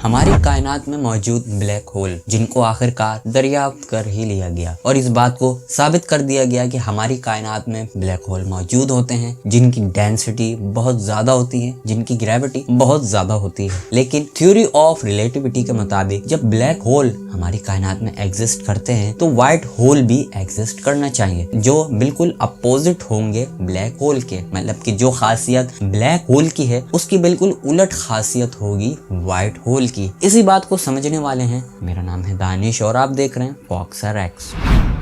हमारी कायनात में मौजूद ब्लैक होल जिनको आखिरकार दरियाफ्त कर ही लिया गया और इस बात को साबित कर दिया गया कि हमारी कायनात में ब्लैक होल मौजूद होते हैं जिनकी डेंसिटी बहुत ज्यादा होती है, जिनकी ग्रेविटी बहुत ज्यादा होती है। लेकिन थ्योरी ऑफ रिलेटिविटी के मुताबिक जब ब्लैक होल हमारी कायनात में एग्जिस्ट करते हैं तो व्हाइट होल भी एग्जिस्ट करना चाहिए जो बिल्कुल अपोजिट होंगे ब्लैक होल के। मतलब कि जो खासियत ब्लैक होल की है उसकी बिल्कुल उलट खासियत होगी व्हाइट होल की। इसी बात को समझने वाले हैं। मेरा नाम है दानिश और आप देख रहे हैं फॉक्सर एक्स।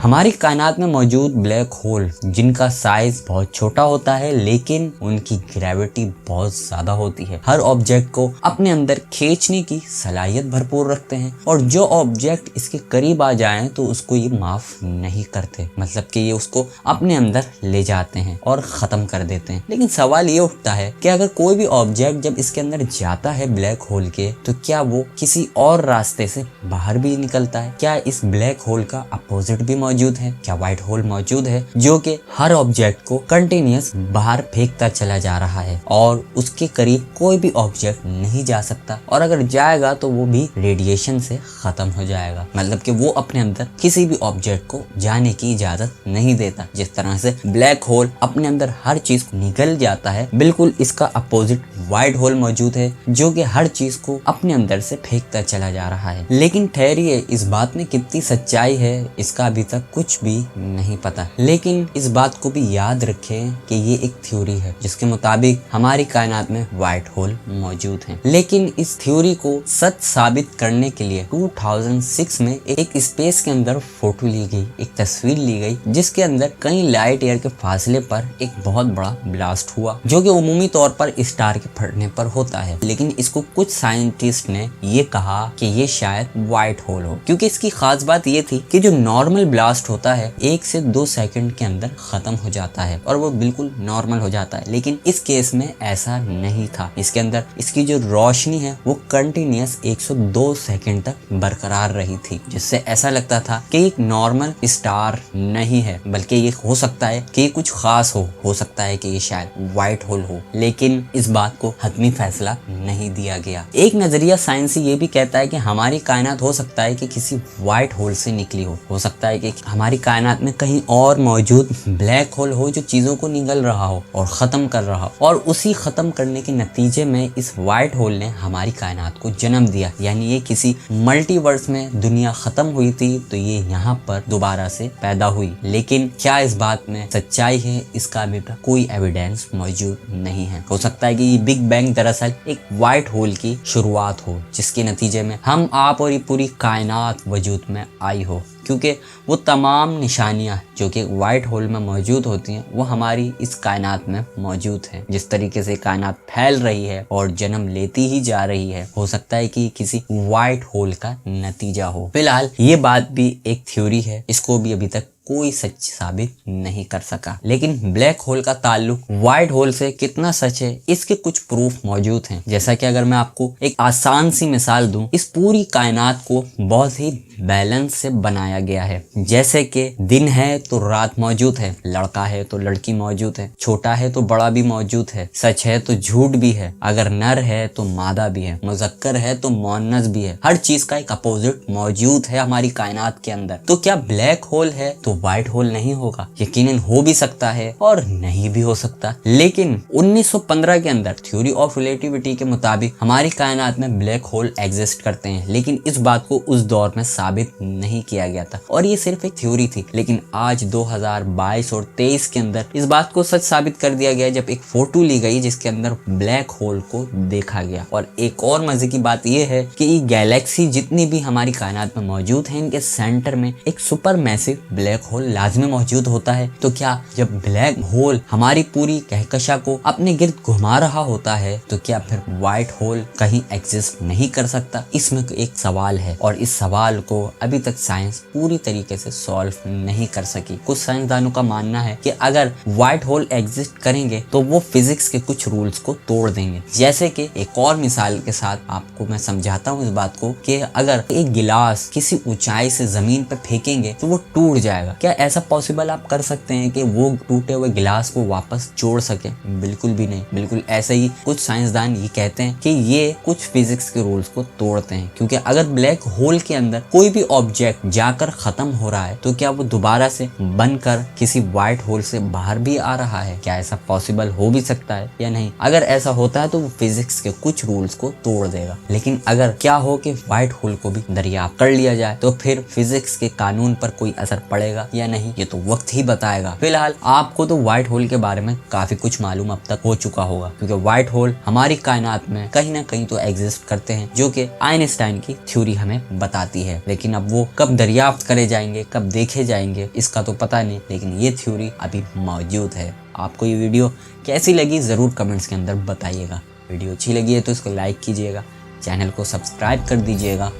हमारी कायनात में मौजूद ब्लैक होल जिनका साइज बहुत छोटा होता है लेकिन उनकी ग्रेविटी बहुत ज्यादा होती है, हर ऑब्जेक्ट को अपने अंदर खींचने की सलाहियत भरपूर रखते हैं और जो ऑब्जेक्ट इसके करीब आ जाए तो उसको ये माफ नहीं करते। मतलब कि ये उसको अपने अंदर ले जाते हैं और खत्म कर देते हैं। लेकिन सवाल ये उठता है कि अगर कोई भी ऑब्जेक्ट जब इसके अंदर जाता है ब्लैक होल के तो क्या वो किसी और रास्ते से बाहर भी निकलता है? क्या इस ब्लैक होल का अपोजिट भी मौजूद है? क्या व्हाइट होल मौजूद है जो कि हर ऑब्जेक्ट को कंटिन्यूअस बाहर फेंकता चला जा रहा है और उसके करीब कोई भी ऑब्जेक्ट नहीं जा सकता और अगर जाएगा तो वो भी रेडिएशन से खत्म हो जाएगा। मतलब कि वो अपने अंदर किसी भी ऑब्जेक्ट को जाने की इजाजत नहीं देता। जिस तरह से ब्लैक होल अपने अंदर हर चीज निगल जाता है, बिल्कुल इसका अपोजिट व्हाइट होल मौजूद है जो कि हर चीज को अपने अंदर से फेंकता चला जा रहा है। लेकिन ठहरिए, इस बात में कितनी सच्चाई है इसका अभी तक कुछ भी नहीं पता। लेकिन इस बात को भी याद रखें कि ये एक थ्योरी है जिसके मुताबिक हमारी कायनात में व्हाइट होल मौजूद हैं। लेकिन इस थ्योरी को सच साबित करने के लिए 2006 में एक स्पेस के अंदर फोटो ली गई, एक तस्वीर ली गई जिसके अंदर कई लाइट ईयर के फासले पर एक बहुत बड़ा ब्लास्ट हुआ जो कि उमूमी तौर पर स्टार के फटने पर होता है। लेकिन इसको कुछ साइंटिस्ट ने ये कहा कि ये शायद व्हाइट होल हो, क्योंकि इसकी खास बात ये थी कि जो नॉर्मल ब्लास्ट होता है 1 से 2 सेकंड के अंदर खत्म हो जाता है और वो बिल्कुल नॉर्मल हो जाता है। लेकिन इस केस में ऐसा नहीं था। इसके अंदर इसकी जो रोशनी है वो कंटिन्यूअस 102 सेकंड तक बरकरार रही थी, जिससे ऐसा लगता था कि एक नॉर्मल स्टार नहीं है बल्कि ये हो सकता है कि ये कुछ खास हो सकता है कि ये शायद व्हाइट होल हो। लेकिन इस बात को हतमी फैसला नहीं दिया गया। एक नजरिया साइंसी ये भी कहता है कि हमारी कायनात हो सकता है कि किसी व्हाइट होल से निकली हो सकता है कि हमारी कायनात में कहीं और मौजूद ब्लैक होल हो जो चीजों को निगल रहा हो और खत्म कर रहा हो और उसी खत्म करने के नतीजे में इस व्हाइट होल ने हमारी कायनात को जन्म दिया। यानी ये किसी मल्टीवर्स में दुनिया खत्म हुई थी तो ये यहाँ पर दोबारा से पैदा हुई। लेकिन क्या इस बात में सच्चाई है इसका अभी तक कोई एविडेंस मौजूद नहीं है। हो सकता है कि ये बिग बैंग दरअसल एक व्हाइट होल की शुरुआत हो जिसके नतीजे में हम आप और ये पूरी कायनात वजूद में आई हो, क्योंकि वो तमाम निशानियां जो कि व्हाइट होल में मौजूद होती हैं वो हमारी इस कायनात में मौजूद हैं। जिस तरीके से कायनात फैल रही है और जन्म लेती ही जा रही है, हो सकता है कि किसी व्हाइट होल का नतीजा हो। फिलहाल ये बात भी एक थ्योरी है, इसको भी अभी तक कोई सच साबित नहीं कर सका। लेकिन ब्लैक होल का ताल्लुक व्हाइट होल से कितना सच है इसके कुछ प्रूफ मौजूद हैं। जैसा कि अगर मैं आपको एक आसान सी मिसाल दूं, इस पूरी कायनात को बहुत ही बैलेंस से बनाया गया है। जैसे कि दिन है तो रात मौजूद है, लड़का है तो लड़की मौजूद है, छोटा है तो बड़ा भी मौजूद है, सच है तो झूठ भी है, अगर नर है तो मादा भी है, मुज़क्कर है तो मुअन्नस भी है। हर चीज का एक अपोजिट मौजूद है हमारी कायनात के अंदर। तो क्या ब्लैक होल है तो व्हाइट होल नहीं होगा? यकीनन हो भी सकता है और नहीं भी हो सकता। लेकिन 1915 के अंदर थ्योरी ऑफ रिलेटिविटी के मुताबिक हमारी कायनात में ब्लैक होल एग्जिस्ट करते हैं। लेकिन इस बात को उस दौर में साबित नहीं किया गया था और ये सिर्फ एक थ्योरी थी। लेकिन आज 2022 और 23 के अंदर इस बात को सच साबित कर दिया गया जब एक फोटो ली गई जिसके अंदर ब्लैक होल को देखा गया। और एक और मजे की बात यह है कि ये गैलेक्सी जितनी भी हमारी कायनात में मौजूद है इनके सेंटर में एक सुपर मैसिव ब्लैक होल लाजमी मौजूद होता है। तो क्या जब ब्लैक होल हमारी पूरी कहकशा को अपने गिर्द घुमा रहा होता है तो क्या फिर व्हाइट होल कहीं एग्जिस्ट नहीं कर सकता? इसमें एक सवाल है और इस सवाल को अभी तक साइंस पूरी तरीके से सॉल्व नहीं कर सकी। कुछ साइंसदानों का मानना है कि अगर व्हाइट होल एग्जिस्ट करेंगे तो वो फिजिक्स के कुछ रूल्स को तोड़ देंगे। जैसे कि एक और मिसाल के साथ आपको मैं समझाता हूँ इस बात को कि अगर एक गिलास किसी ऊंचाई से जमीन पे फेंकेंगे तो वो टूट जाएगा। क्या ऐसा पॉसिबल आप कर सकते हैं कि वो टूटे हुए गिलास को वापस जोड़ सके? बिल्कुल भी नहीं। बिल्कुल ऐसे ही कुछ साइंसदान ये कहते हैं कि ये कुछ फिजिक्स के रूल्स को तोड़ते हैं, क्योंकि अगर ब्लैक होल के अंदर कोई भी ऑब्जेक्ट जाकर खत्म हो रहा है तो क्या वो दोबारा से बनकर किसी व्हाइट होल से बाहर भी आ रहा है? क्या ऐसा पॉसिबल हो भी सकता है या नहीं? अगर ऐसा होता है तो वो फिजिक्स के कुछ रूल्स को तोड़ देगा। लेकिन अगर क्या हो कि व्हाइट होल को भी दरियाफ्त कर लिया जाए तो फिर फिजिक्स के कानून पर कोई असर पड़ेगा या नहीं, ये तो वक्त ही बताएगा। फिलहाल आपको तो व्हाइट होल के बारे में काफी कुछ मालूम अब तक हो चुका होगा, क्योंकि व्हाइट होल हमारी कायनात में कहीं ना कहीं तो एग्जिस्ट करते हैं, जो कि आइंस्टाइन की थ्योरी हमें बताती है। लेकिन अब वो कब दरियाफ्त करे जाएंगे, कब देखे जाएंगे, इसका तो पता नहीं, लेकिन ये थ्योरी अभी मौजूद है। आपको ये वीडियो कैसी लगी जरूर कमेंट्स के अंदर बताइएगा। वीडियो अच्छी लगी है तो इसको लाइक कीजिएगा, चैनल को सब्सक्राइब कर दीजिएगा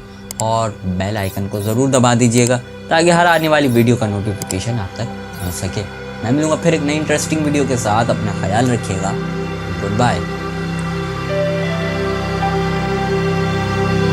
और बेल आइकन को ज़रूर दबा दीजिएगा ताकि हर आने वाली वीडियो का नोटिफिकेशन आप तक पहुंच सके। मैं मिलूंगा फिर एक नई इंटरेस्टिंग वीडियो के साथ। अपना ख्याल रखिएगा। Good bye.